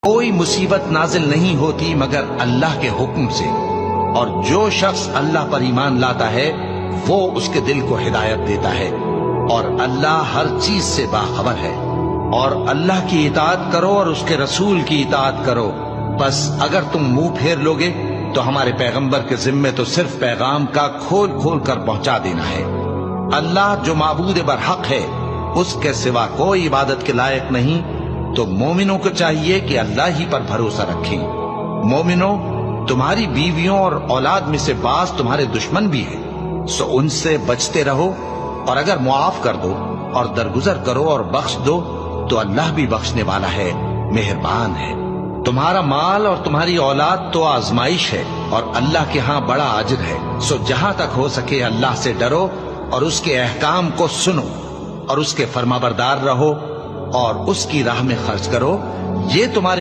कोई मुसीबत नाजिल नहीं होती मगर अल्लाह के हुक्म से, और जो शख्स अल्लाह पर ईमान लाता है वो उसके दिल को हिदायत देता है, और अल्लाह हर चीज से बाखबर है। और अल्लाह की इताअत करो और उसके रसूल की इताअत करो। बस अगर तुम मुंह फेर लोगे तो हमारे पैगंबर के जिम्मे तो सिर्फ पैगाम का खोल खोल कर पहुंचा देना है। अल्लाह जो माबूद बरहक है, उसके सिवा कोई इबादत के लायक नहीं। तो मोमिनों को चाहिए कि अल्लाह ही पर भरोसा रखें। मोमिनों, तुम्हारी बीवियों और औलाद में से बास तुम्हारे दुश्मन भी है, सो उनसे बचते रहो। और अगर मुआफ कर दो और दरगुजर करो और बख्श दो तो अल्लाह भी बख्शने वाला है, मेहरबान है। तुम्हारा माल और तुम्हारी औलाद तो आजमाइश है और अल्लाह के यहाँ बड़ा अजर है। सो जहां तक हो सके अल्लाह से डरो और उसके अहकाम को सुनो और उसके फरमाबरदार रहो और उसकी राह में खर्च करो। ये तुम्हारे